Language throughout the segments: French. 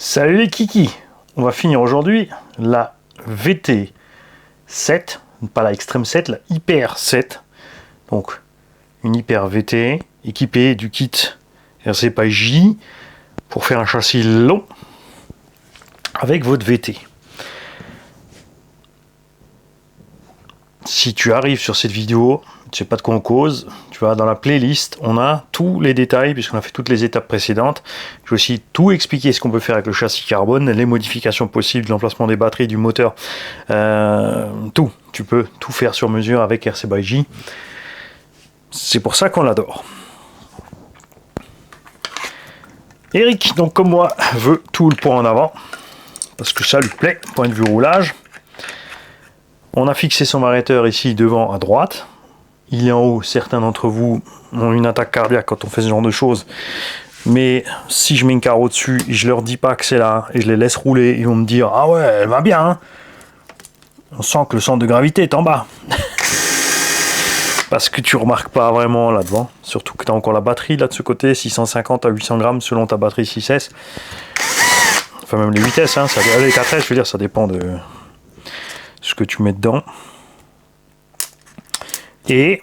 Salut les kikis. On va finir aujourd'hui la VT7, pas la Extreme 7, la Hyper 7. Donc une Hyper VT équipée du kit RC/J pour faire un châssis long avec votre VT. Si tu arrives sur cette vidéo, tu sais pas de quoi on cause, tu vois, dans la playlist, on a tous les détails, puisqu'on a fait toutes les étapes précédentes. Je vais aussi tout expliquer ce qu'on peut faire avec le châssis carbone, les modifications possibles, l'emplacement des batteries, du moteur, tout. Tu peux tout faire sur mesure avec RC/J. C'est pour ça qu'on l'adore. Eric, donc comme moi, veut tout le point en avant, parce que ça lui plaît, point de vue roulage. On a fixé son arrêteur ici devant à droite. Il est en haut, certains d'entre vous ont une attaque cardiaque quand on fait ce genre de choses. Mais si je mets une carreau dessus, je leur dis pas que c'est là, et je les laisse rouler, ils vont me dire « Ah ouais, elle va bien hein !» On sent que le centre de gravité est en bas. Parce que tu remarques pas vraiment là devant. Surtout que tu as encore la batterie là de ce côté, 650 à 800 grammes selon ta batterie 6S. Enfin même les 8S, hein, les 4S, je veux dire, ça dépend de ce que tu mets dedans. Et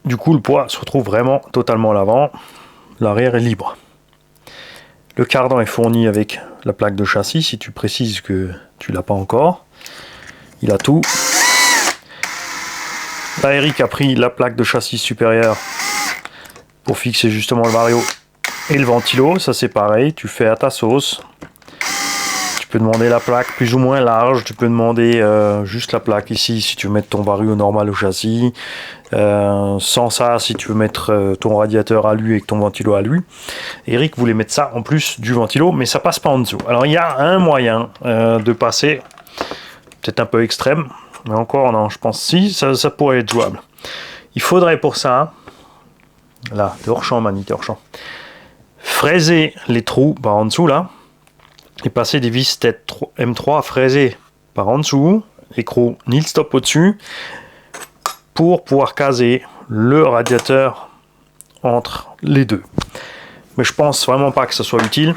du coup le poids se retrouve vraiment totalement à l'avant, l'arrière est libre. Le cardan est fourni avec la plaque de châssis, si tu précises que tu l'as pas encore. Il a tout. Là, Eric a pris la plaque de châssis supérieure pour fixer justement le vario et le ventilo, ça c'est pareil, tu fais à ta sauce. Tu peux demander la plaque plus ou moins large, tu peux demander juste la plaque ici si tu veux mettre ton vario normal au châssis, sans ça si tu veux mettre ton radiateur à lui et ton ventilo à lui. Eric voulait mettre ça en plus du ventilo, mais ça passe pas en dessous. Alors il y a un moyen de passer, peut-être un peu extrême, mais encore non, je pense si ça pourrait être jouable. Il faudrait pour ça, là, de hors-champ, Mani, de hors-champ, fraiser les trous par en dessous là, et passer des vis tête M3 fraisées par en dessous, écrou nil stop au-dessus, pour pouvoir caser le radiateur entre les deux. Mais je pense vraiment pas que ça soit utile.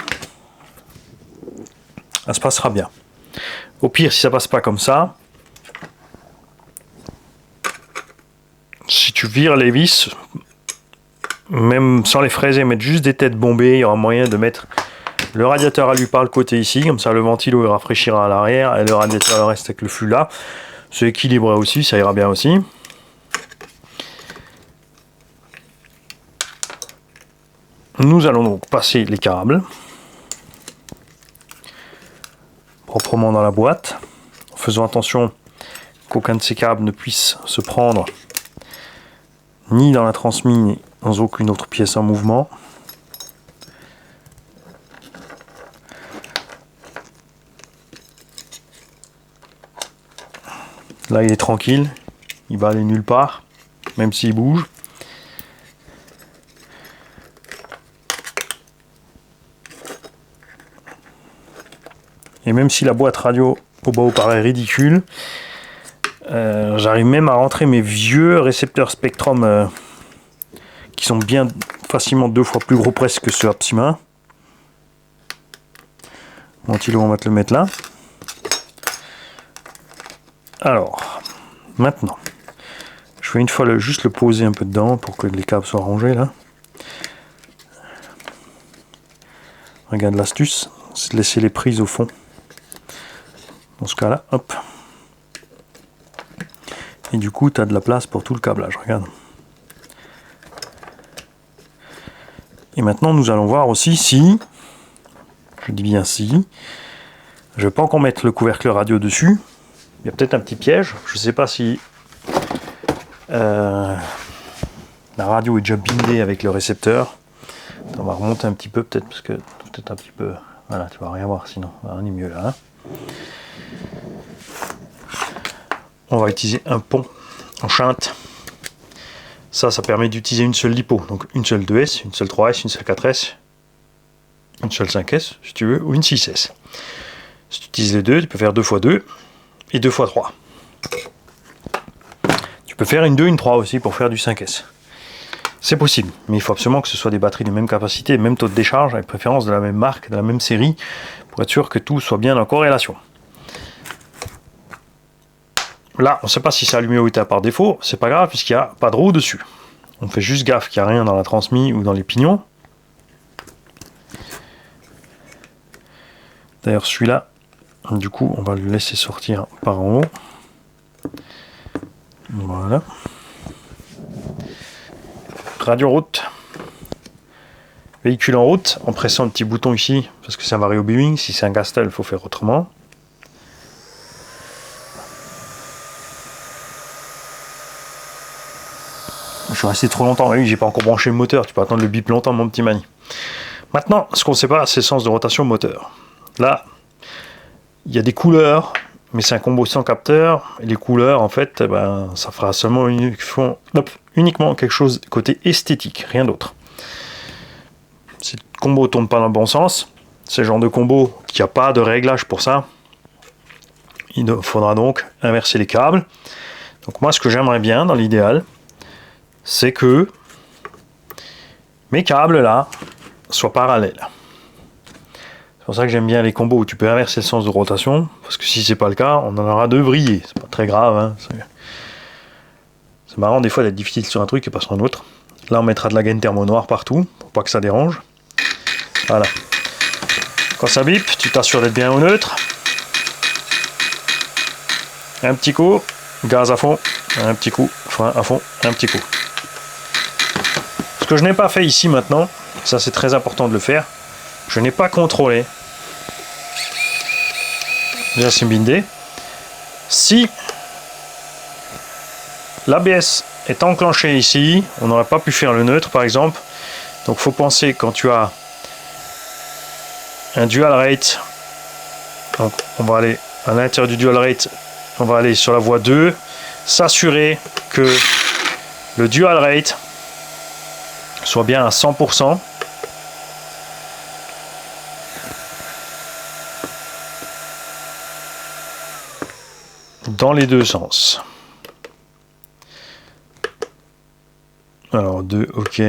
Ça se passera bien. Au pire, si ça passe pas comme ça, si tu vires les vis, même sans les fraiser, mettre juste des têtes bombées, il y aura moyen de mettre le radiateur à lui par le côté ici, comme ça le ventilo il rafraîchira à l'arrière et le radiateur reste avec le flux là. C'est équilibré aussi, ça ira bien aussi. Nous allons donc passer les câbles proprement dans la boîte, en faisant attention qu'aucun de ces câbles ne puisse se prendre ni dans la transmise ni dans aucune autre pièce en mouvement. Là, il est tranquille, il va aller nulle part, même s'il bouge. Et même si la boîte radio au bas paraît ridicule, j'arrive même à rentrer mes vieux récepteurs Spectrum qui sont bien facilement 2 fois plus gros presque que ceux Apsima. Ventilo, on va te le mettre là. Alors, maintenant, je vais une fois juste le poser un peu dedans pour que les câbles soient rangés là. Regarde l'astuce, c'est de laisser les prises au fond. Dans ce cas-là, hop. Et du coup, tu as de la place pour tout le câblage, regarde. Et maintenant, nous allons voir aussi si, je dis bien si, je ne vais pas encore mettre le couvercle radio dessus. Il y a peut-être un petit piège, je ne sais pas si la radio est déjà bindée avec le récepteur. On va remonter un petit peu peut-être, parce que peut-être un petit peu, voilà, tu vas rien voir sinon, on est mieux là. Hein. On va utiliser un pont en chinte. Ça permet d'utiliser une seule lipo, donc une seule 2S, une seule 3S, une seule 4S, une seule 5S si tu veux, ou une 6S. Si tu utilises les deux, tu peux faire 2x2 et 2x3. Tu peux faire une 2, une 3 aussi pour faire du 5S. C'est possible, mais il faut absolument que ce soit des batteries de même capacité, même taux de décharge, avec préférence de la même marque, de la même série, pour être sûr que tout soit bien en corrélation. Là, on ne sait pas si c'est allumé ou éteint par défaut, c'est pas grave puisqu'il n'y a pas de roue dessus. On fait juste gaffe qu'il n'y a rien dans la transmise ou dans les pignons. D'ailleurs, celui-là, du coup, on va le laisser sortir par en haut. Voilà. Radio route. Véhicule en route, en pressant le petit bouton ici, parce que c'est un vario beaming. Si c'est un Gastel, il faut faire autrement. Je suis resté trop longtemps. Oui, j'ai pas encore branché le moteur. Tu peux attendre le bip longtemps, mon petit mani. Maintenant, ce qu'on ne sait pas, c'est le sens de rotation moteur. Là, il y a des couleurs, mais c'est un combo sans capteur. Et les couleurs, en fait, ça fera seulement uniquement quelque chose côté esthétique, rien d'autre. Si le combo ne tourne pas dans le bon sens, c'est le genre de combo qui n'a pas de réglage pour ça. Il faudra donc inverser les câbles. Donc moi, ce que j'aimerais bien, dans l'idéal, c'est que mes câbles là soient parallèles. C'est pour ça que j'aime bien les combos où tu peux inverser le sens de rotation, parce que si c'est pas le cas, on en aura deux vrillés. C'est pas très grave, hein. C'est marrant des fois d'être difficile sur un truc et pas sur un autre. Là on mettra de la gaine thermo noire partout, pour pas que ça dérange. Voilà. Quand ça bip, tu t'assures d'être bien au neutre. Un petit coup, gaz à fond, un petit coup, frein à fond, un petit coup. Ce que je n'ai pas fait ici maintenant, ça c'est très important de le faire, je n'ai pas contrôlé, déjà c'est bindé, si l'ABS est enclenché ici, on n'aurait pas pu faire le neutre par exemple, donc il faut penser quand tu as un dual rate, donc on va aller à l'intérieur du dual rate, on va aller sur la voie 2, s'assurer que le dual rate soit bien à 100%. Dans les deux sens. Alors 2, ok.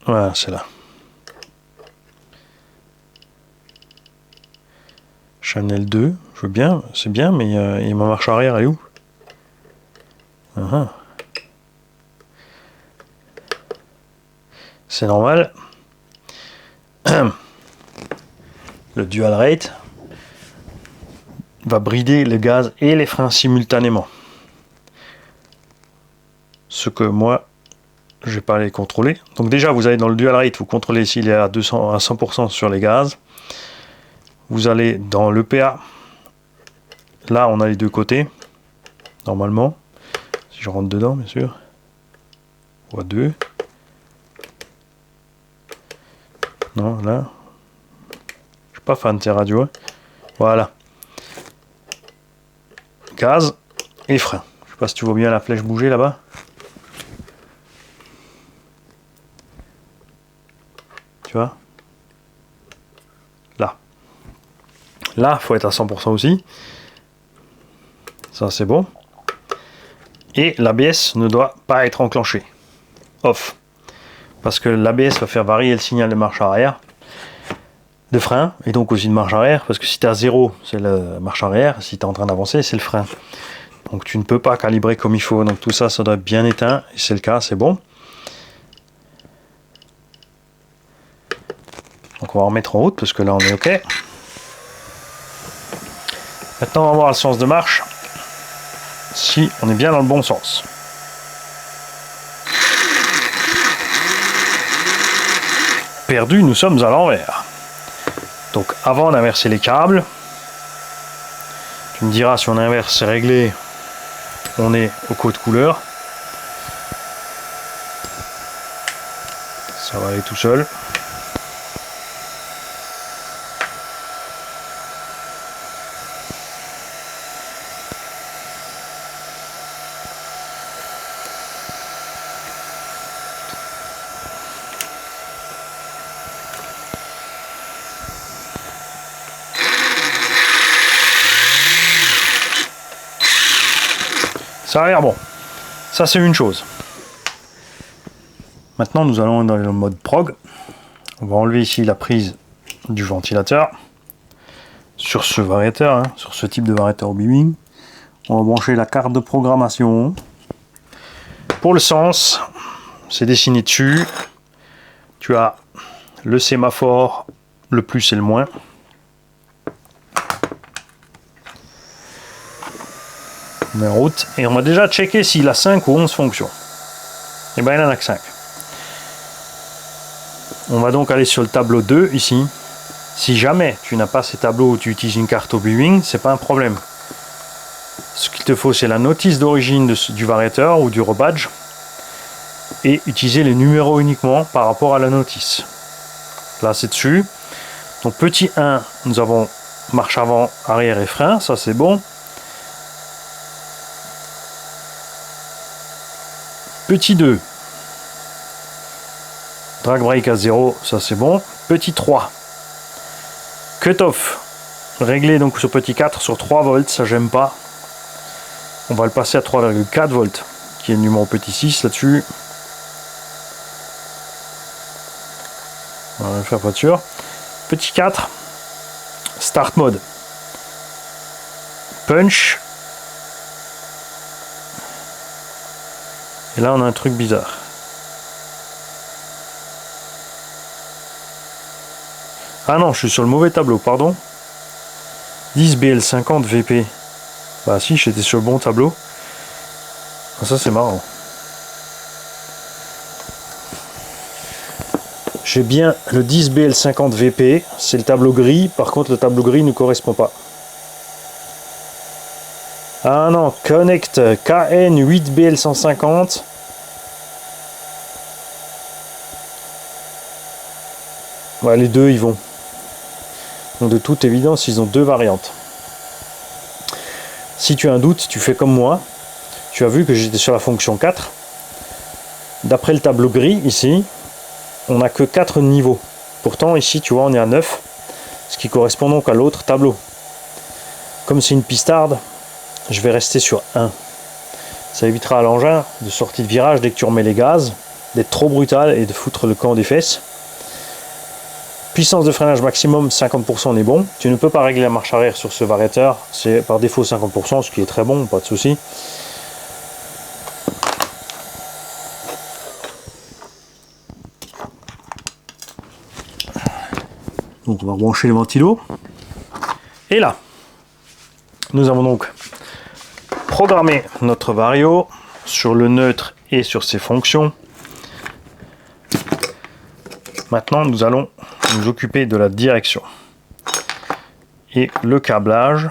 Voilà, c'est là. Channel 2, je veux bien, c'est bien, mais et ma marche arrière, elle est où? C'est normal. Le dual rate va brider le gaz et les freins simultanément. Ce que moi, je vais pas les contrôler. Donc déjà, vous allez dans le dual rate, vous contrôlez s'il est à 100% sur les gaz. Vous allez dans l'EPA. Là, on a les deux côtés. Normalement. Si je rentre dedans, bien sûr. Voie 2. Non, là. Je suis pas fan de ces radios. Hein. Voilà. Gaz et frein. Je sais pas si tu vois bien la flèche bouger là-bas. Tu vois? Là. Là, il faut être à 100% aussi. Ça, c'est bon. Et l'ABS ne doit pas être enclenché. Off. Parce que l'ABS va faire varier le signal de marche arrière, de frein, et donc aussi de marche arrière. Parce que si tu es à 0, c'est la marche arrière. Si tu es en train d'avancer, c'est le frein. Donc tu ne peux pas calibrer comme il faut. Donc tout ça, ça doit être bien éteint. Et c'est le cas, c'est bon. Donc on va remettre en route parce que là, on est OK. Maintenant, on va voir le sens de marche. Si on est bien dans le bon sens. Perdu, nous sommes à l'envers. Donc avant d'inverser les câbles, tu me diras si on inverse, c'est réglé, on est au code couleur. Ça va aller tout seul. Ça a l'air bon. Ça, c'est une chose. Maintenant, nous allons dans le mode prog. On va enlever ici la prise du ventilateur sur ce variateur, sur ce type de variateur Obi-Wan. On va brancher la carte de programmation. Pour le sens, c'est dessiné dessus. Tu as le sémaphore, le plus et le moins. On met en route et on va déjà checker s'il a 5 ou 11 fonctions. Et bien il n'en a que 5. On va donc aller sur le tableau 2 ici. Si jamais tu n'as pas ces tableaux où tu utilises une carte Obi-Wan, c'est pas un problème. Ce qu'il te faut, c'est la notice d'origine du variateur ou du rebadge et utiliser les numéros uniquement par rapport à la notice. Là, c'est dessus. Donc, petit 1, nous avons marche avant, arrière et frein. Ça, c'est bon. Petit 2, drag brake à 0. Ça, c'est bon. Petit 3, cut-off. Réglé donc sur petit 4 sur 3 volts. Ça, j'aime pas. On va le passer à 3,4 volts, qui est le numéro petit 6 là-dessus. On va faire voiture. Petit 4, start mode. Punch. Et là, on a un truc bizarre. Ah non, je suis sur le mauvais tableau, pardon. 10 BL50 VP. Bah si, j'étais sur le bon tableau. Ah, ça c'est marrant. J'ai bien le 10 BL50 VP, c'est le tableau gris, par contre le tableau gris ne correspond pas. Ah non, Connect KN 8 BL150. Ouais, les deux ils vont. Donc de toute évidence, ils ont deux variantes. Si tu as un doute, tu fais comme moi. Tu as vu que j'étais sur la fonction 4. D'après le tableau gris, ici, on n'a que 4 niveaux. Pourtant, ici, tu vois, on est à 9. Ce qui correspond donc à l'autre tableau. Comme c'est une pistarde, je vais rester sur 1. Ça évitera à l'engin de sortie de virage dès que tu remets les gaz, d'être trop brutal et de foutre le camp des fesses. Puissance de freinage maximum 50%, on est bon. Tu ne peux pas régler la marche arrière sur ce variateur, c'est par défaut 50%, ce qui est très bon, pas de souci. Donc on va brancher le ventilo. Et là, nous avons donc programmé notre vario sur le neutre et sur ses fonctions. Maintenant, nous allons nous occuper de la direction et le câblage.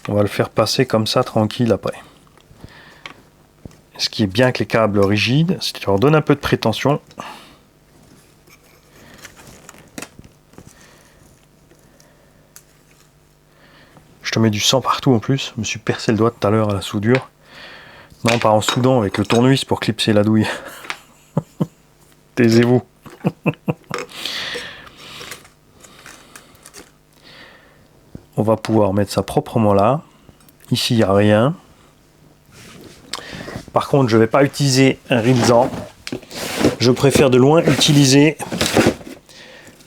On va le faire passer comme ça tranquille après. Ce qui est bien avec les câbles rigides, c'est que tu leur donnes un peu de prétention. Je te mets du sang partout en plus. Je me suis percé le doigt tout à l'heure à la soudure. Non, pas en soudant, avec le tournevis pour clipser la douille. Taisez-vous. On va pouvoir mettre ça proprement là. Ici, il n'y a rien. Par contre, je ne vais pas utiliser un Rilsan. Je préfère de loin utiliser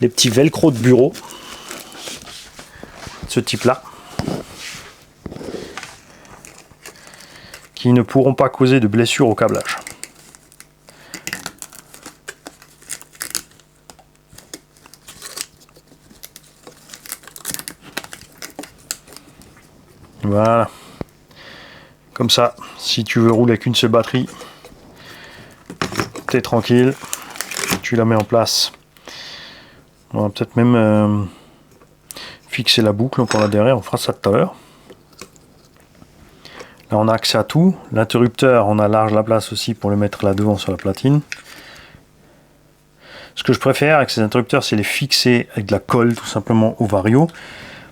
les petits velcro de bureau. De ce type-là. Qui ne pourront pas causer de blessures au câblage. Voilà. Comme ça, si tu veux rouler avec une seule batterie, t'es tranquille. Tu la mets en place. On va peut-être même fixer la boucle pour la derrière. On fera ça tout à l'heure. Là, on a accès à tout. L'interrupteur, on a large la place aussi pour le mettre là devant sur la platine. Ce que je préfère avec ces interrupteurs, c'est les fixer avec de la colle tout simplement au vario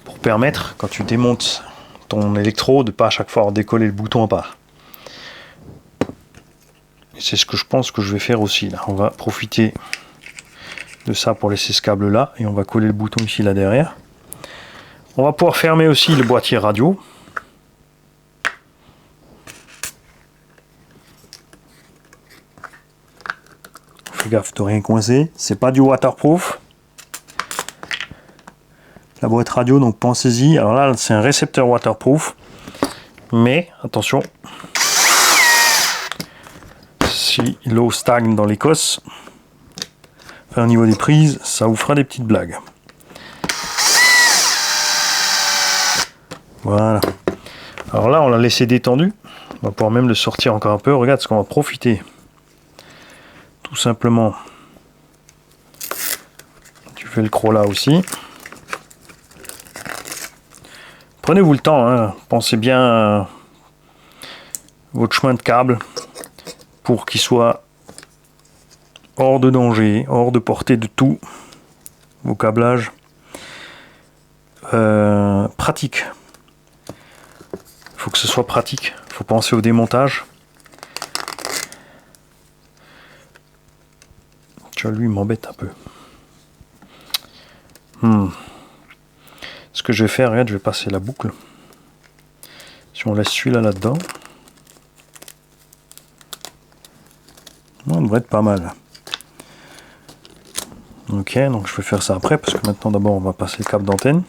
pour permettre, quand tu démontes ton électro, de pas à chaque fois décoller le bouton à part. C'est ce que je pense que je vais faire aussi là. On va profiter de ça pour laisser ce câble là et on va coller le bouton ici là derrière. On va pouvoir fermer aussi le boîtier radio. gaffe de rien coincer. C'est pas du waterproof. La boîte radio, donc pensez-y. Alors là, c'est un récepteur waterproof. Mais, attention, si l'eau stagne dans l'Écosse, enfin, au niveau des prises, ça vous fera des petites blagues. Voilà. Alors là, on l'a laissé détendu. On va pouvoir même le sortir encore un peu. Regarde ce qu'on va profiter. Tout simplement. Tu fais le croc là aussi. Prenez-vous le temps, hein. Pensez bien à votre chemin de câble pour qu'il soit hors de danger, hors de portée de tout vos câblages. Pratique. Il faut que ce soit pratique. Il faut penser au démontage. Tu vois, lui, il m'embête un peu. Ce que je vais faire, regarde, je vais passer la boucle. Si on laisse celui-là là-dedans, on devrait être pas mal. Ok, donc je vais faire ça après, parce que maintenant, d'abord, on va passer le câble d'antenne.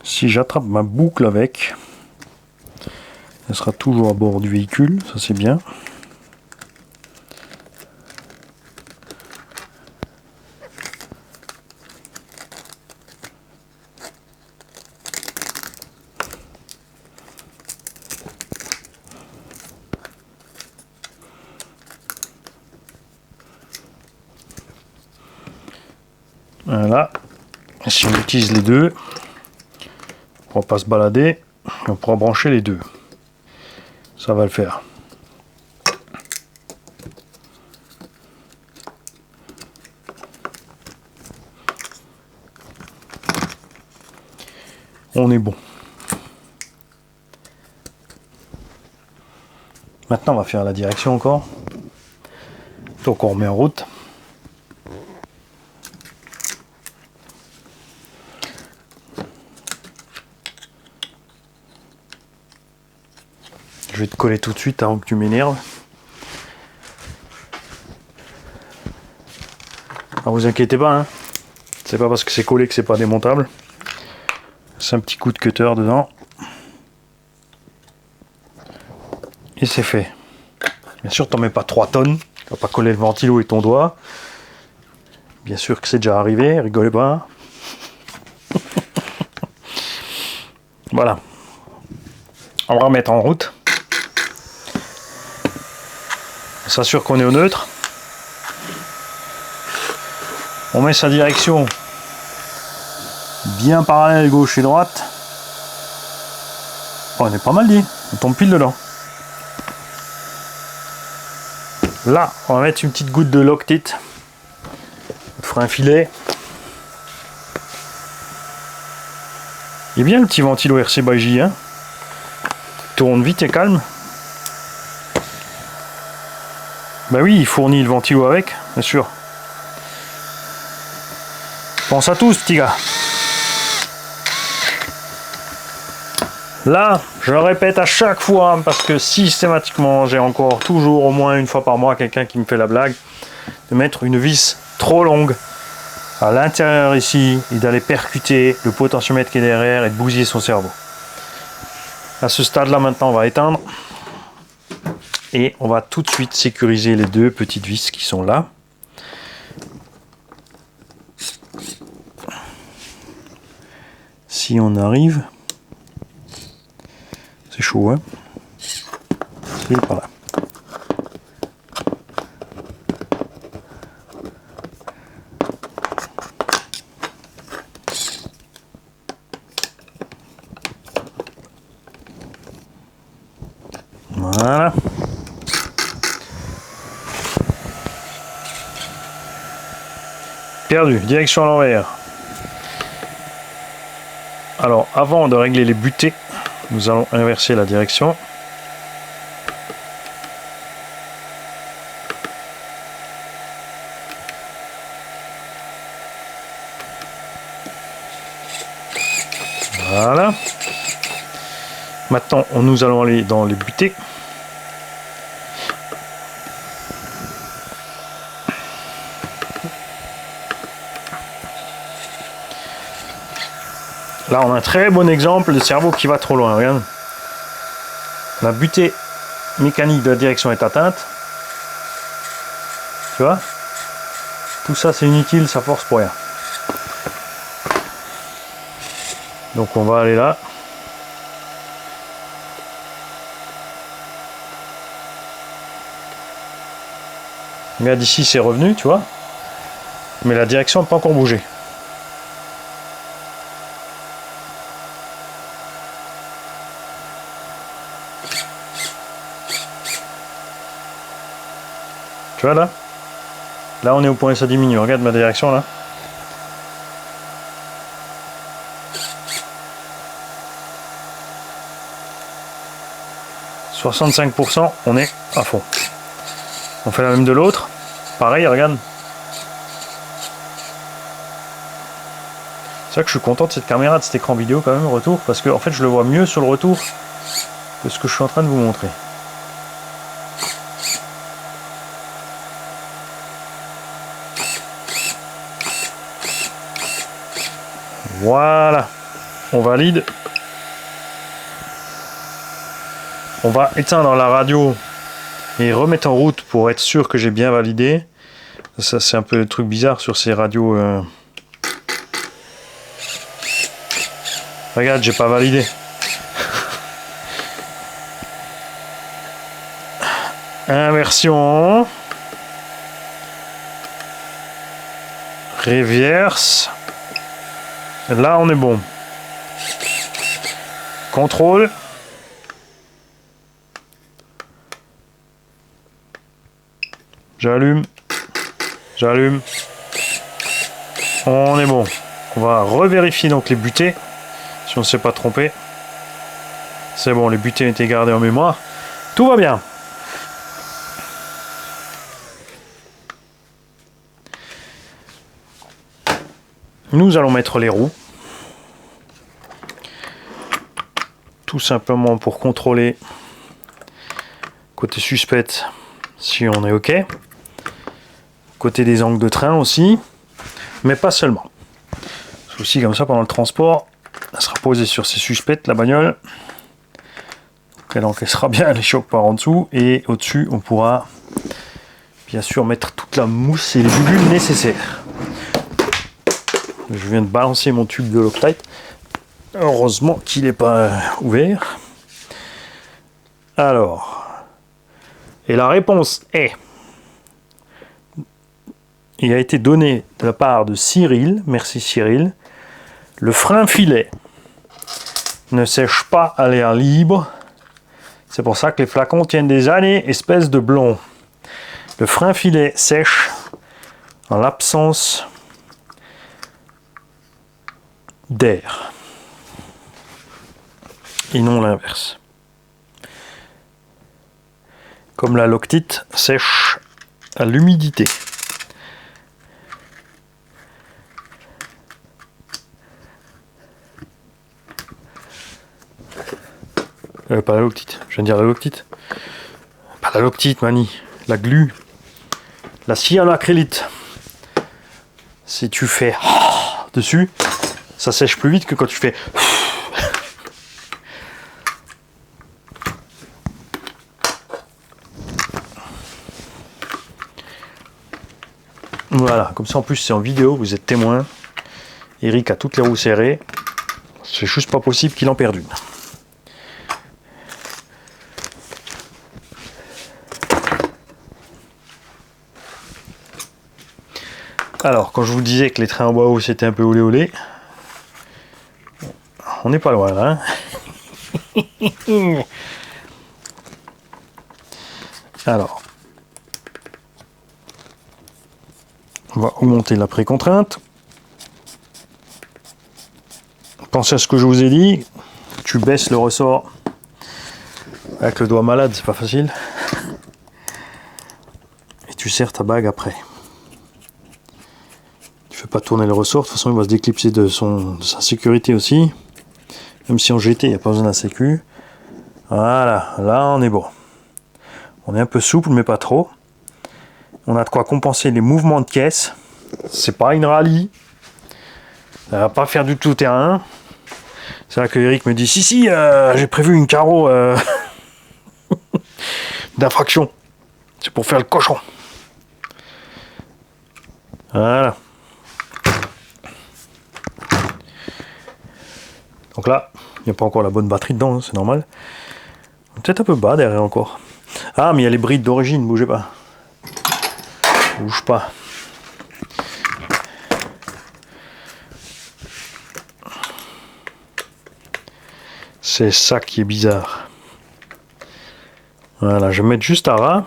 Si j'attrape ma boucle avec, elle sera toujours à bord du véhicule, ça c'est bien. Voilà, si on utilise les deux, on va pas se balader, on pourra brancher les deux. Ça va le faire. On est bon. Maintenant, on va faire la direction encore. Donc, on remet en route. Je vais te coller tout de suite avant que tu m'énerves. Alors vous inquiétez pas, hein. C'est pas parce que c'est collé que c'est pas démontable. C'est un petit coup de cutter dedans. Et c'est fait. Bien sûr, t'en mets pas 3 tonnes. Tu vas pas coller le ventilo et ton doigt. Bien sûr que c'est déjà arrivé, rigolez pas. Voilà. On va remettre en route. On s'assure qu'on est au neutre. On met sa direction bien parallèle gauche et droite. Oh, on est pas mal dit. On tombe pile dedans. Là, on va mettre une petite goutte de Loctite. On fera un filet. Il est bien le petit ventilo RC by J, hein. Tourne vite et calme. Bah oui, il fournit le ventilo avec, bien sûr. Pense à tous, petit gars. Là, je le répète à chaque fois, parce que systématiquement, j'ai encore toujours au moins une fois par mois quelqu'un qui me fait la blague de mettre une vis trop longue à l'intérieur ici et d'aller percuter le potentiomètre qui est derrière et de bousiller son cerveau. À ce stade-là, maintenant, on va éteindre et on va tout de suite sécuriser les deux petites vis qui sont là. Si on arrive, c'est chaud, hein? C'est par là. Voilà. Perdu, direction à l'envers. Alors, avant de régler les butées, nous allons inverser la direction. Voilà. Maintenant, nous allons aller dans les butées. Là, on a un très bon exemple de cerveau qui va trop loin. Regarde. La butée mécanique de la direction est atteinte. Tu vois? Tout ça, c'est inutile, ça force pour rien. Donc, on va aller là. Regarde ici, c'est revenu, tu vois? Mais la direction n'a pas encore bougé. Tu vois là? Là on est au point où ça diminue. Regarde ma direction là. « 65%, on est à fond. On fait la même de l'autre. Pareil, regarde. C'est vrai que je suis content de cette caméra, de cet écran vidéo quand même, retour. Parce que en fait je le vois mieux sur le retour que ce que je suis en train de vous montrer. Voilà, on valide. On va éteindre la radio et remettre en route pour être sûr que j'ai bien validé. Ça c'est un peu le truc bizarre sur ces radios. Regarde, j'ai pas validé. Inversion. Reverse. Là, on est bon. Contrôle. J'allume. J'allume. On est bon. On va revérifier donc les butées. Si on ne s'est pas trompé. C'est bon, les butées ont été gardées en mémoire. Tout va bien. Nous allons mettre les roues. Tout simplement pour contrôler côté suspect si on est OK. Côté des angles de train aussi. Mais pas seulement. Parce que aussi comme ça pendant le transport, elle sera posée sur ses suspects, la bagnole. Donc elle encaissera bien les chocs par en dessous. Et au-dessus, on pourra bien sûr mettre toute la mousse et les bulles nécessaires. Je viens de balancer mon tube de Loctite. Heureusement qu'il n'est pas ouvert. Alors. Et la réponse est... Il a été donné de la part de Cyril. Merci Cyril. Le frein filet ne sèche pas à l'air libre. C'est pour ça que les flacons tiennent des années, espèce de blond. Le frein filet sèche en l'absence d'air. Et non l'inverse. Comme la Loctite sèche à l'humidité. Pas la Loctite, je viens de dire la Loctite. Pas la Loctite, Mani. La glu. La cyanoacrylite. Si tu fais dessus, ça sèche plus vite que quand tu fais... Voilà, comme ça en plus c'est en vidéo, vous êtes témoin. Eric a toutes les roues serrées. C'est juste pas possible qu'il en perde une. Alors, quand je vous disais que les trains en bois haut c'était un peu olé olé, on n'est pas loin là. Hein. Alors, on va augmenter la précontrainte pensez à ce que je vous ai dit. Tu baisses le ressort avec le doigt malade, c'est pas facile. Et tu serres ta bague après. Tu fais pas tourner le ressort, de toute façon il va se déclipser de sa sécurité aussi. Même si en GT il n'y a pas besoin d'un sécu. Voilà, là on est bon. On est un peu souple mais pas trop. On a de quoi compenser les mouvements de caisse. C'est pas une rallye. Ça va pas faire du tout terrain. C'est là que Eric me dit si j'ai prévu une carreau d'infraction. C'est pour faire le cochon. Voilà. Donc là, il n'y a pas encore la bonne batterie dedans, hein, c'est normal. Peut-être un peu bas derrière encore. Ah, mais il y a les brides d'origine, bougez pas. Bouge pas. C'est ça qui est bizarre. Voilà, je vais mettre juste à ras.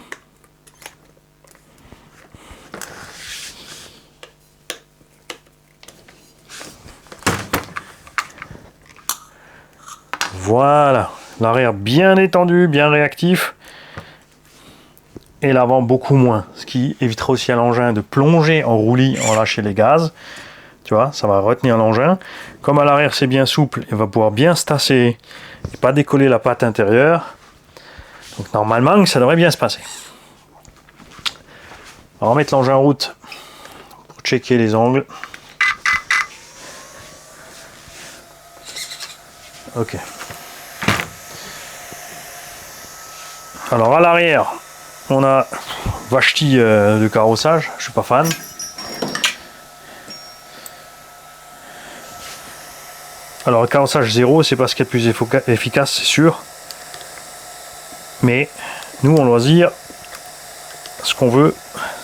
Voilà, l'arrière bien étendu, bien réactif. Et l'avant beaucoup moins. Ce qui évitera aussi à l'engin de plonger en roulis en lâcher les gaz. Tu vois, ça va retenir l'engin. Comme à l'arrière c'est bien souple, il va pouvoir bien se tasser et pas décoller la patte intérieure. Donc normalement ça devrait bien se passer. On va remettre l'engin en route pour checker les angles. Ok. Alors à l'arrière, on a Vachti de carrossage, je suis pas fan. Alors le carrossage 0, c'est pas ce qui est le plus efficace, c'est sûr. Mais nous en loisir, ce qu'on veut,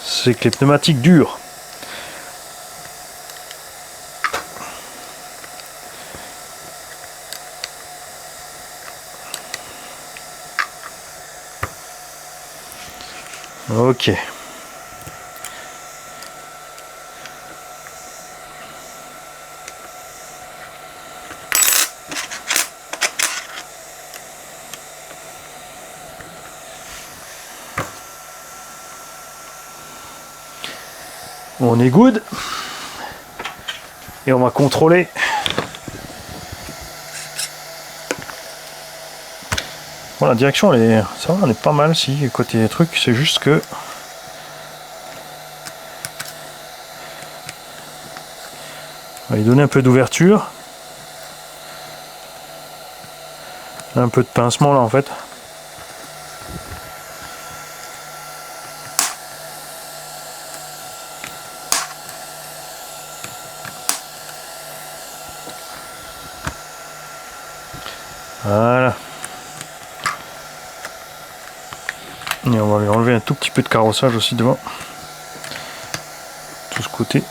c'est que les pneumatiques durent. Ok. On est good. Et on va contrôler. Bon, la direction, elle est, ça va, on est pas mal si côté truc, c'est juste que on va lui donner un peu d'ouverture, un peu de pincement là en fait. Voilà. Et on va lui enlever un tout petit peu de carrossage aussi devant. Tout ce côté.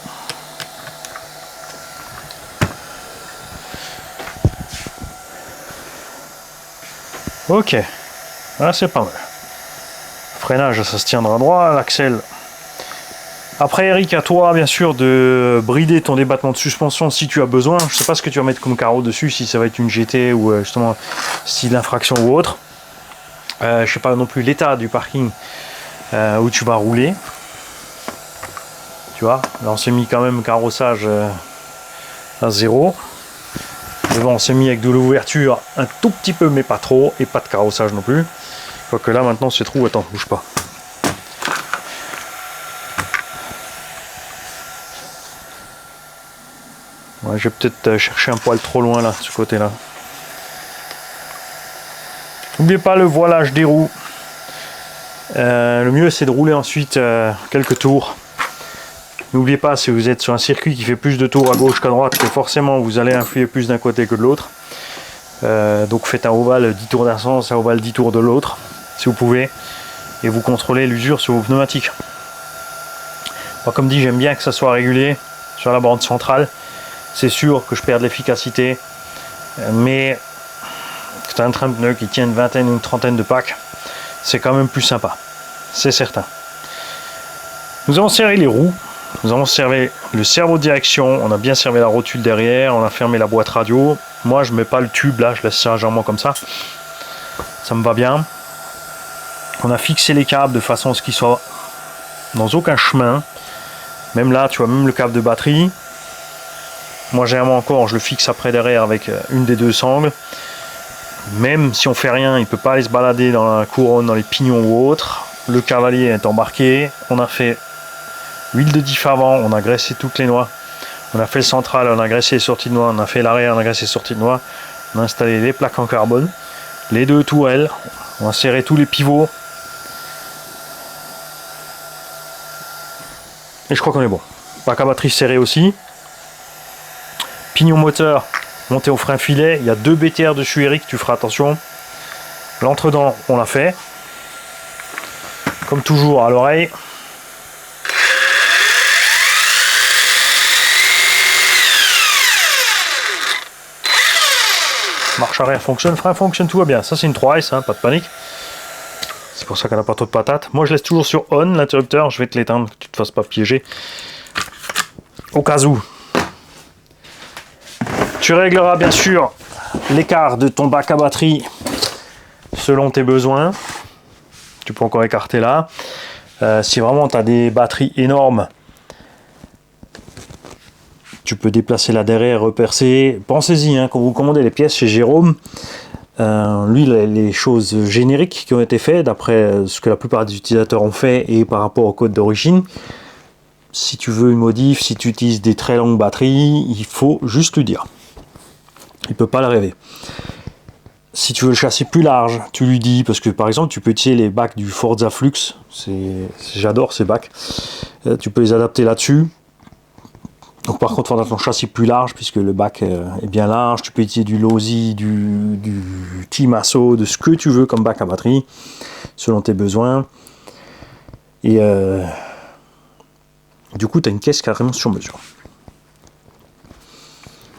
Ok. Là c'est pas mal. Freinage, ça se tiendra droit. L'axel. Après Eric, à toi bien sûr de brider ton débattement de suspension si tu as besoin. Je sais pas ce que tu vas mettre comme carreau dessus, si ça va être une GT ou justement style infraction ou autre. Je sais pas non plus l'état du parking où tu vas rouler. Tu vois, là on s'est mis quand même carrossage à 0. Devant on s'est mis avec de l'ouverture un tout petit peu mais pas trop, et pas de carrossage non plus. Quoique là maintenant c'est trou, attends, bouge pas. Ouais, je vais peut-être chercher un poil trop loin là, de ce côté là. N'oubliez pas le voilage des roues. Le mieux c'est de rouler ensuite quelques tours. N'oubliez pas, si vous êtes sur un circuit qui fait plus de tours à gauche qu'à droite, que forcément vous allez influer plus d'un côté que de l'autre. Donc faites un ovale 10 tours d'un sens, un ovale 10 tours de l'autre, si vous pouvez. Et vous contrôlez l'usure sur vos pneumatiques. Moi, comme dit, j'aime bien que ça soit régulier sur la bande centrale. C'est sûr que je perds de l'efficacité. Mais tu as un train de pneus qui tient une vingtaine ou une trentaine de packs, c'est quand même plus sympa, c'est certain. Nous avons serré les roues, Nous avons servi le cerveau de direction, on a bien servi la rotule derrière, on a fermé la boîte radio. Moi je mets pas le tube là, je laisse ça légèrement comme ça. Ça me va bien. On a fixé les câbles de façon à ce qu'ils soient dans aucun chemin. Même là, tu vois, même le câble de batterie. Moi généralement encore, je le fixe après derrière avec une des deux sangles. Même si on fait rien, il peut pas aller se balader dans la couronne, dans les pignons ou autre. Le cavalier est embarqué. On a fait huile de diff avant, on a graissé toutes les noix. On a fait le central, on a graissé les sorties de noix. On a fait l'arrière, on a graissé les sorties de noix. On a installé les plaques en carbone. Les deux tourelles. On a serré tous les pivots. Et je crois qu'on est bon. Plaque à batterie serrée aussi. Pignon moteur monté au frein filet. Il y a 2 BTR dessus, Eric, tu feras attention. L'entredent, on l'a fait. Comme toujours, à l'oreille. Marche arrière fonctionne, frein fonctionne, tout va bien. Ça c'est une 3S, hein, pas de panique. C'est pour ça qu'elle n'a pas trop de patates. Moi je laisse toujours sur on l'interrupteur, je vais te l'éteindre, que tu te fasses pas piéger. Au cas où. Tu régleras bien sûr l'écart de ton bac à batterie selon tes besoins. Tu peux encore écarter là. Si vraiment tu as des batteries énormes, tu peux déplacer là derrière, repercer. Pensez-y, hein, quand vous commandez les pièces chez Jérôme, lui, les choses génériques qui ont été faites, d'après ce que la plupart des utilisateurs ont fait et par rapport au code d'origine, si tu veux une modif, si tu utilises des très longues batteries, il faut juste lui dire. Il ne peut pas le rêver. Si tu veux le châssis plus large, tu lui dis, parce que par exemple, tu peux utiliser les bacs du Forza Flux, j'adore ces bacs, tu peux les adapter là-dessus. Donc par contre, il faudra ton châssis plus large, puisque le bac est bien large. Tu peux utiliser du Losi, du Team Asso, de ce que tu veux comme bac à batterie, selon tes besoins. Et du coup, tu as une caisse carrément sur mesure.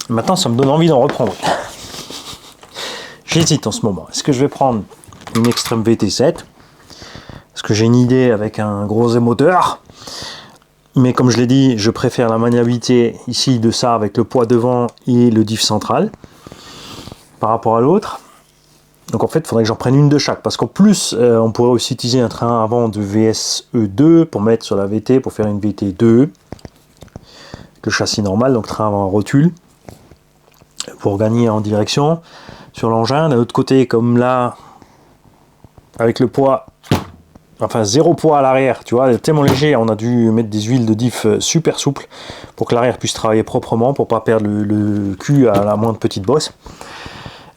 Maintenant, ça me donne envie d'en reprendre. J'hésite en ce moment. Est-ce que je vais prendre une Extreme VT7 ? Parce que j'ai une idée avec un gros émoteur. Mais comme je l'ai dit, je préfère la maniabilité ici de ça avec le poids devant et le diff central par rapport à l'autre. Donc en fait, il faudrait que j'en prenne une de chaque. Parce qu'en plus, on pourrait aussi utiliser un train avant de VSE2 pour mettre sur la VT, pour faire une VT2. Le châssis normal, donc train avant rotule. Pour gagner en direction sur l'engin. D'un autre côté, comme là, avec le poids, enfin 0 poids à l'arrière, tu vois, tellement léger, on a dû mettre des huiles de diff super souples pour que l'arrière puisse travailler proprement, pour pas perdre le cul à la moindre petite bosse.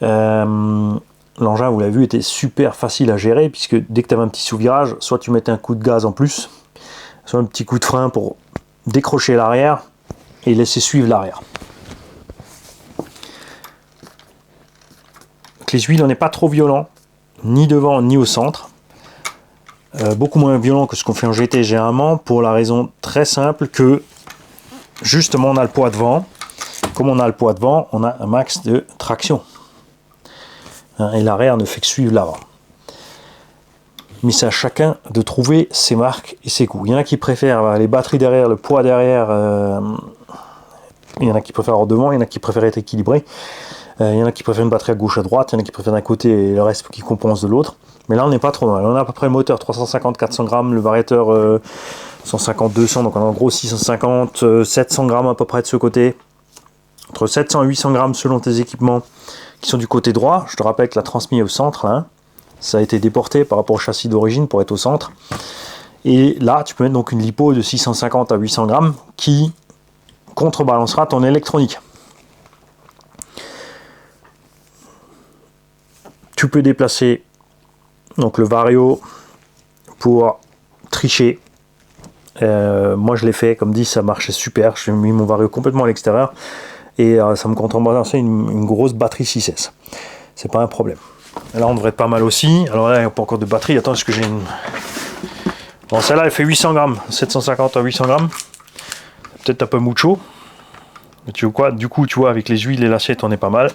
L'engin, vous l'avez vu, était super facile à gérer, puisque dès que tu avais un petit sous-virage, soit tu mettais un coup de gaz en plus, soit un petit coup de frein pour décrocher l'arrière et laisser suivre l'arrière. Les huiles, on n'est pas trop violent, ni devant ni au centre. Beaucoup moins violent que ce qu'on fait en GT généralement, pour la raison très simple que justement on a le poids devant. Comme on a le poids devant, on a un max de traction. Et l'arrière ne fait que suivre l'avant. Mais c'est à chacun de trouver ses marques et ses goûts. Il y en a qui préfèrent les batteries derrière, le poids derrière. Il y en a qui préfèrent devant, il y en a qui préfèrent être équilibré. Il y en a qui préfèrent une batterie à gauche à droite, il y en a qui préfèrent d'un côté et le reste qui compense de l'autre. Mais là on n'est pas trop mal. On a à peu près le moteur 350-400 grammes, le variateur 150-200, donc on a en gros 650, 700 grammes à peu près de ce côté. Entre 700 et 800 grammes selon tes équipements qui sont du côté droit. Je te rappelle que la transmise est au centre, là, hein. Ça a été déporté par rapport au châssis d'origine pour être au centre. Et là tu peux mettre donc une lipo de 650 à 800 grammes qui contrebalancera ton électronique. Tu peux déplacer donc le vario pour tricher. Moi je l'ai fait, comme dit, ça marchait super. J'ai mis mon vario complètement à l'extérieur et ça me contrebalançait une grosse batterie 6S. C'est pas un problème. Là on devrait être pas mal aussi. Alors là il n'y a pas encore de batterie. Attends, est-ce que j'ai une... Bon, celle-là elle fait 800 grammes, 750 à 800 grammes. Peut-être un peu mucho. Mais tu vois quoi, du coup tu vois avec les huiles et l'assiette on est pas mal.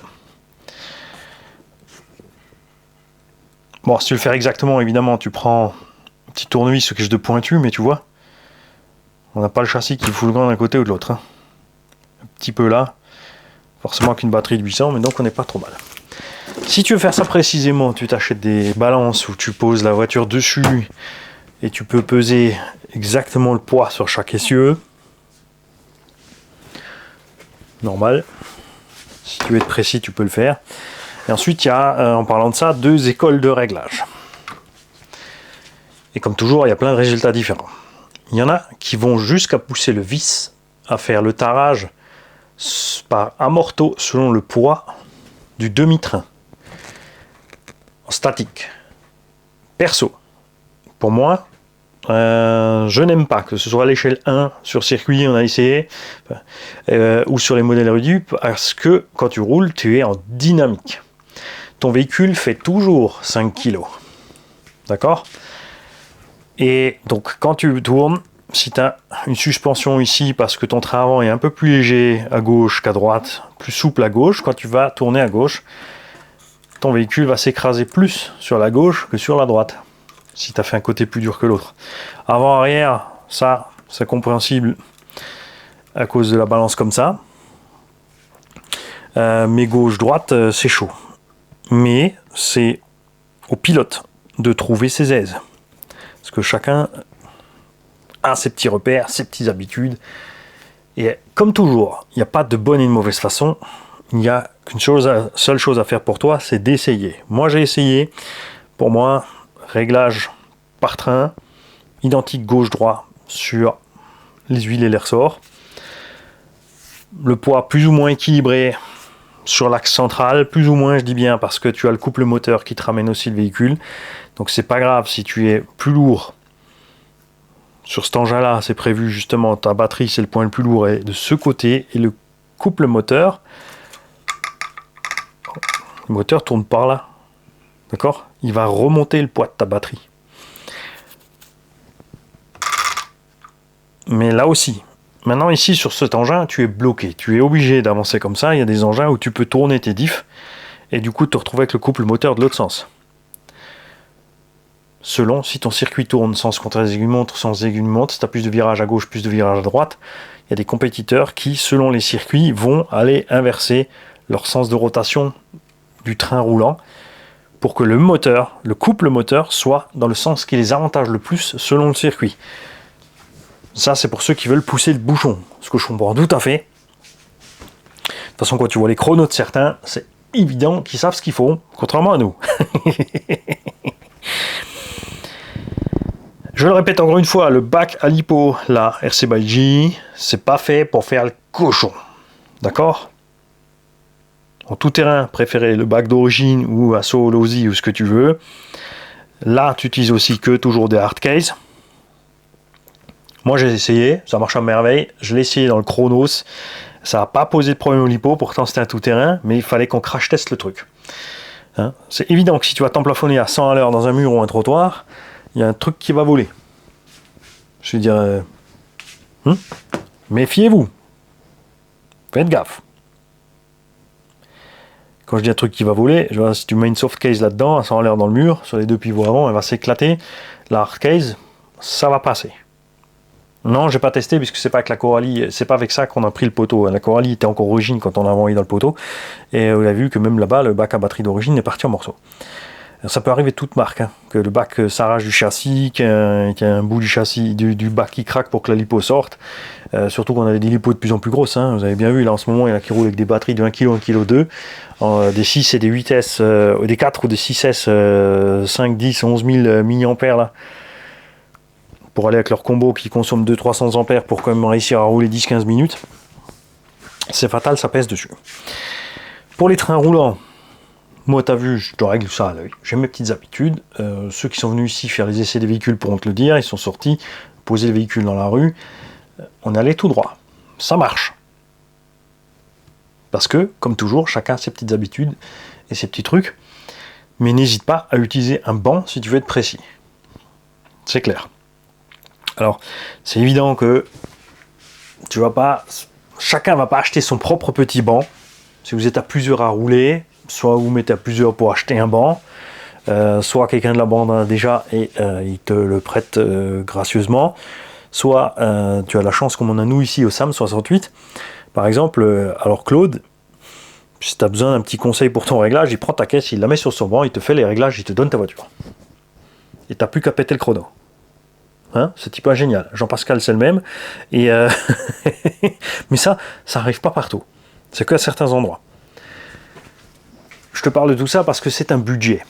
Bon, si tu veux le faire exactement, évidemment, tu prends un petit tournevis ou quelque chose de pointu, mais tu vois, On n'a pas le châssis qui fout le gant d'un côté ou de l'autre. Hein. Un petit peu là. Forcément qu'une batterie de 800, mais donc on n'est pas trop mal. Si tu veux faire ça précisément, tu t'achètes des balances où tu poses la voiture dessus et tu peux peser exactement le poids sur chaque essieu. Normal. Si tu veux être précis, tu peux le faire. Et ensuite, il y a, en parlant de ça, 2 écoles de réglage. Et comme toujours, il y a plein de résultats différents. Il y en a qui vont jusqu'à pousser le vis à faire le tarage par amorto selon le poids du demi-train en statique. Perso, pour moi, je n'aime pas que ce soit à l'échelle 1 sur circuit, on a essayé, ou sur les modèles réduits, parce que quand tu roules, tu es en dynamique. Ton véhicule fait toujours 5 kg. D'accord ? Et donc quand tu tournes, si tu as une suspension ici parce que ton train avant est un peu plus léger à gauche qu'à droite, plus souple à gauche, quand tu vas tourner à gauche, ton véhicule va s'écraser plus sur la gauche que sur la droite, si tu as fait un côté plus dur que l'autre. Avant-arrière, ça c'est compréhensible à cause de la balance comme ça. Mais gauche-droite, c'est chaud. Mais c'est au pilote de trouver ses aises. Parce que chacun a ses petits repères, ses petites habitudes. Et comme toujours, il n'y a pas de bonne et de mauvaise façon. Il n'y a qu'une seule chose à faire pour toi, c'est d'essayer. Moi, j'ai essayé. Pour moi, réglage par train, identique gauche-droit sur les huiles et les ressorts. Le poids plus ou moins équilibré sur l'axe central, plus ou moins, je dis bien, parce que tu as le couple moteur qui te ramène aussi le véhicule. Donc c'est pas grave si tu es plus lourd. Sur cet engin-là, c'est prévu justement, ta batterie, c'est le point le plus lourd, est de ce côté, et le couple moteur, le moteur tourne par là. D'accord ? Il va remonter le poids de ta batterie. Mais là aussi, maintenant ici sur cet engin, tu es bloqué. Tu es obligé d'avancer comme ça. Il y a des engins où tu peux tourner tes diffs et du coup te retrouver avec le couple moteur de l'autre sens. Selon si ton circuit tourne sens contraire des aiguilles-montres, sens des aiguilles-montres, si tu as plus de virages à gauche, plus de virages à droite, il y a des compétiteurs qui, selon les circuits, vont aller inverser leur sens de rotation du train roulant pour que le moteur, le couple moteur, soit dans le sens qui les avantage le plus selon le circuit. Ça, c'est pour ceux qui veulent pousser le bouchon, ce que je comprends tout à fait. De toute façon, quand tu vois les chronos de certains, c'est évident qu'ils savent ce qu'ils font, contrairement à nous. Je le répète encore une fois, le bac à lipo, la RC by G, c'est pas fait pour faire le cochon. D'accord ? En tout terrain, préférez le bac d'origine ou à Losi ou ce que tu veux. Là, tu utilises aussi que toujours des hard case. Moi, j'ai essayé, ça marche à merveille. Je l'ai essayé dans le Chronos. Ça n'a pas posé de problème au lipo, pourtant c'était un tout terrain, mais il fallait qu'on crash teste le truc. Hein ? C'est évident que si tu vas t'emplafonner à 100 à l'heure dans un mur ou un trottoir, il y a un truc qui va voler. Je veux dire, méfiez-vous. Faites gaffe. Quand je dis un truc qui va voler, je vois, si tu mets une soft case là-dedans, à 100 à l'heure dans le mur, sur les deux pivots avant, elle va s'éclater. La hard case, ça va passer. Non, j'ai pas testé puisque c'est pas avec la Coralie, c'est pas avec ça qu'on a pris le poteau. La Coralie était encore origine quand on l'a envoyé dans le poteau. Et on a vu que même là-bas, le bac à batterie d'origine est parti en morceaux. Alors, ça peut arriver de toute marque, hein, que le bac s'arrache du châssis, qu'il y a un bout du châssis, du bac qui craque pour que la lipo sorte. Surtout qu'on avait des lipos de plus en plus grosses. Hein. Vous avez bien vu, là en ce moment, il y en a qui roulent avec des batteries de 1 kg, 1 kg 2, des 6 et des 8S, des 4 ou des 6S, 5, 10, 11 000 mAh là. Pour aller avec leur combo qui consomme 200-300 ampères pour quand même réussir à rouler 10-15 minutes. C'est fatal, ça pèse dessus. Pour les trains roulants, moi t'as vu, je te règle ça à l'œil. J'ai mes petites habitudes. Ceux qui sont venus ici faire les essais des véhicules pourront te le dire. Ils sont sortis, poser le véhicule dans la rue. On allait tout droit. Ça marche. Parce que, comme toujours, chacun a ses petites habitudes et ses petits trucs. Mais n'hésite pas à utiliser un banc si tu veux être précis. C'est clair. Alors, c'est évident que chacun va pas acheter son propre petit banc. Si vous êtes à plusieurs à rouler, soit vous mettez à plusieurs pour acheter un banc, soit quelqu'un de la bande en a déjà et il te le prête gracieusement. soit tu as la chance comme on a nous ici au SAM 68, par exemple, alors Claude, si tu as besoin d'un petit conseil pour ton réglage, il prend ta caisse, il la met sur son banc, il te fait les réglages, il te donne ta voiture. Et t'as plus qu'à péter le chrono. Hein, ce type est génial. Jean-Pascal, c'est le même. Et mais ça arrive pas partout. C'est qu'à certains endroits. Je te parle de tout ça parce que c'est un budget.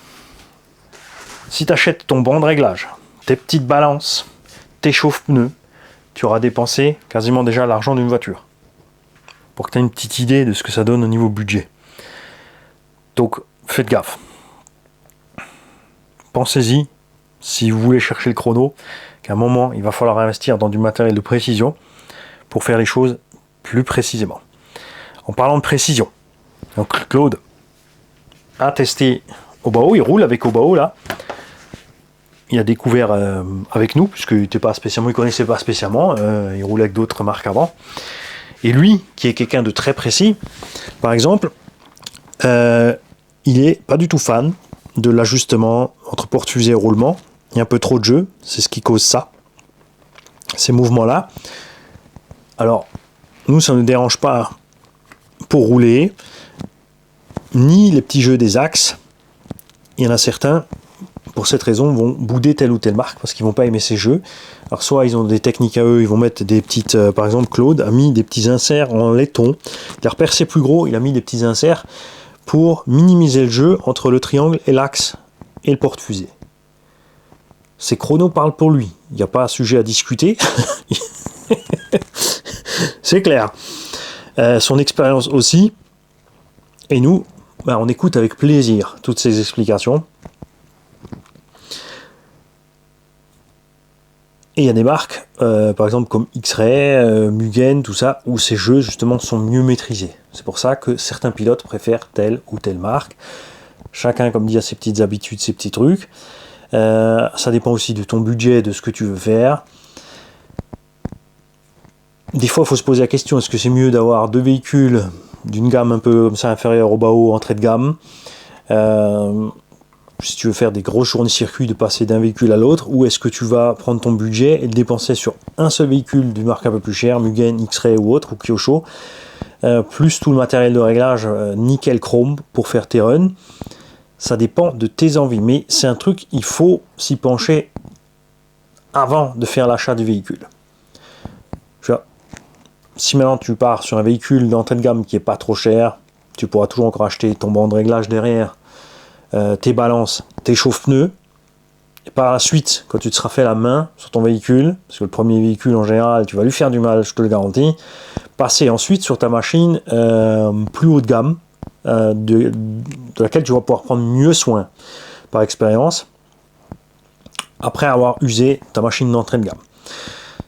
Si tu achètes ton banc de réglage, tes petites balances, tes chauffe-pneus, tu auras dépensé quasiment déjà l'argent d'une voiture. Pour que tu aies une petite idée de ce que ça donne au niveau budget. Donc, faites gaffe. Pensez-y, si vous voulez chercher le chrono, qu'à un moment, il va falloir investir dans du matériel de précision pour faire les choses plus précisément. En parlant de précision, donc Claude a testé Obao, il roule avec Obao là. Il a découvert avec nous, puisqu'il ne connaissait pas spécialement, il roulait avec d'autres marques avant. Et lui, qui est quelqu'un de très précis, par exemple, il est pas du tout fan de l'ajustement entre porte-fusée et roulement. Il y a un peu trop de jeu, c'est ce qui cause ça, ces mouvements-là. Alors, nous, ça ne nous dérange pas pour rouler, ni les petits jeux des axes. Il y en a certains, pour cette raison, vont bouder telle ou telle marque parce qu'ils vont pas aimer ces jeux. Alors soit ils ont des techniques à eux, ils vont mettre des petites... par exemple, Claude a mis des petits inserts en laiton. Il a repercé plus gros, il a mis des petits inserts pour minimiser le jeu entre le triangle et l'axe et le porte-fusée. Ces chronos parlent pour lui. Il n'y a pas un sujet à discuter. C'est clair. Son expérience aussi. Et nous, on écoute avec plaisir toutes ces explications. Et il y a des marques, par exemple comme X-Ray, Mugen, tout ça, où ces jeux justement sont mieux maîtrisés. C'est pour ça que certains pilotes préfèrent telle ou telle marque. Chacun, comme dit, a ses petites habitudes, ses petits trucs. Ça dépend aussi de ton budget, de ce que tu veux faire. Des fois, il faut se poser la question, est-ce que c'est mieux d'avoir deux véhicules d'une gamme un peu comme ça inférieure au Bao, entrée de gamme, si tu veux faire des grosses journées circuit, de passer d'un véhicule à l'autre, ou est-ce que tu vas prendre ton budget et le dépenser sur un seul véhicule d'une marque un peu plus chère, Mugen, X-Ray ou autre, ou Kyosho, plus tout le matériel de réglage nickel chrome pour faire tes runs. Ça dépend de tes envies, mais c'est un truc, il faut s'y pencher avant de faire l'achat du véhicule. Tu vois, si maintenant tu pars sur un véhicule d'entrée de gamme qui est pas trop cher, tu pourras toujours encore acheter ton banc de réglage derrière, tes balances, tes chauffe-pneus, et par la suite, quand tu te seras fait la main sur ton véhicule, parce que le premier véhicule en général, tu vas lui faire du mal, je te le garantis, passer ensuite sur ta machine plus haut de gamme, de laquelle tu vas pouvoir prendre mieux soin par expérience, après avoir usé ta machine d'entrée de gamme.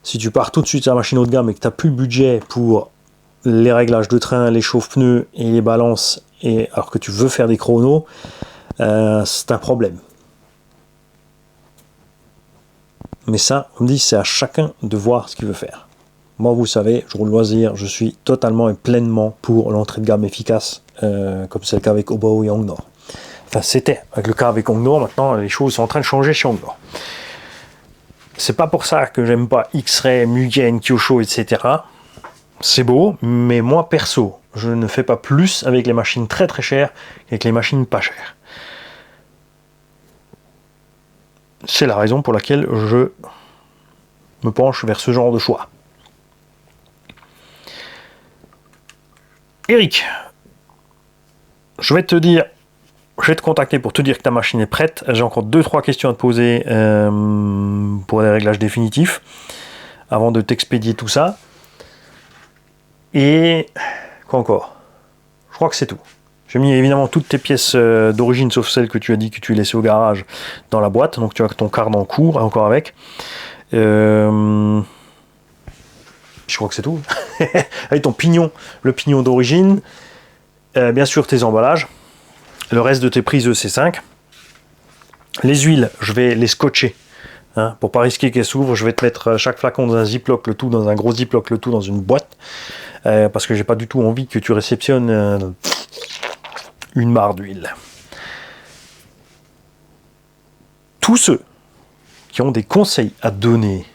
Si tu pars tout de suite sur la machine haut de gamme et que tu n'as plus le budget pour les réglages de train, les chauffe-pneus et les balances, alors que tu veux faire des chronos, c'est un problème. Mais ça, on me dit, c'est à chacun de voir ce qu'il veut faire. Moi, vous savez, je roule loisir, je suis totalement et pleinement pour l'entrée de gamme efficace, comme c'est le cas avec Obao et Hongnor. Enfin, c'était avec le cas avec Hongnor, maintenant les choses sont en train de changer chez Hongnor. C'est pas pour ça que j'aime pas X-Ray, Mugen, Kyosho, etc. C'est beau, mais moi perso, je ne fais pas plus avec les machines très très chères qu'avec les machines pas chères. C'est la raison pour laquelle je me penche vers ce genre de choix. Eric, je vais te contacter pour te dire que ta machine est prête. J'ai encore 2-3 questions à te poser pour des réglages définitifs avant de t'expédier tout ça. Et quoi encore? Je crois que c'est tout. J'ai mis évidemment toutes tes pièces d'origine sauf celles que tu as dit que tu laissais au garage dans la boîte. Donc tu as ton cardan en cours encore avec. Je crois que c'est tout. Avec ton pignon, le pignon d'origine. Bien sûr tes emballages. Le reste de tes prises EC5. Les huiles, je vais les scotcher. Pour pas risquer qu'elles s'ouvrent, je vais te mettre chaque flacon dans un ziploc, le tout dans un gros ziploc, le tout dans une boîte. Parce que j'ai pas du tout envie que tu réceptionnes une mare d'huile. Tous ceux qui ont des conseils à donner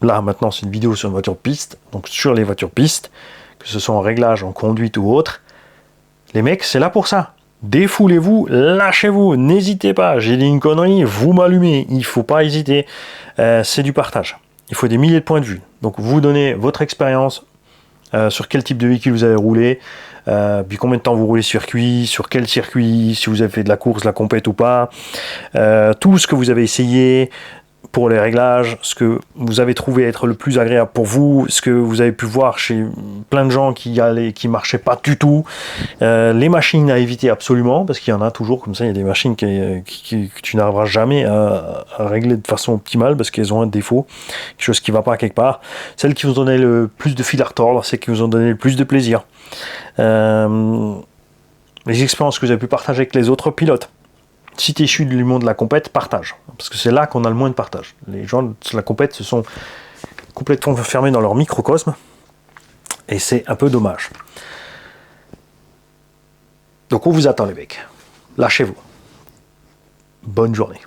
là maintenant c'est une vidéo sur une voiture piste, donc sur les voitures pistes, que ce soit en réglage, en conduite ou autre, les mecs, c'est là pour ça. Défoulez-vous, lâchez-vous, n'hésitez pas. J'ai dit une connerie, vous m'allumez. Il ne faut pas hésiter. C'est du partage. Il faut des milliers de points de vue. Donc vous donnez votre expérience sur quel type de véhicule vous avez roulé, puis combien de temps vous roulez circuit, sur quel circuit, si vous avez fait de la course, de la compète ou pas, tout ce que vous avez essayé pour les réglages, ce que vous avez trouvé être le plus agréable pour vous, ce que vous avez pu voir chez plein de gens qui marchaient pas du tout, les machines à éviter absolument, parce qu'il y en a toujours comme ça, il y a des machines que tu n'arriveras jamais à régler de façon optimale parce qu'elles ont un défaut, quelque chose qui va pas quelque part. Celles qui vous ont donné le plus de fil à retordre, c'est qui vous ont donné le plus de plaisir. Les expériences que vous avez pu partager avec les autres pilotes. Si tu es issu du monde de la compète, partage. Parce que c'est là qu'on a le moins de partage. Les gens de la compète se sont complètement fermés dans leur microcosme. Et c'est un peu dommage. Donc on vous attend les mecs. Lâchez-vous. Bonne journée.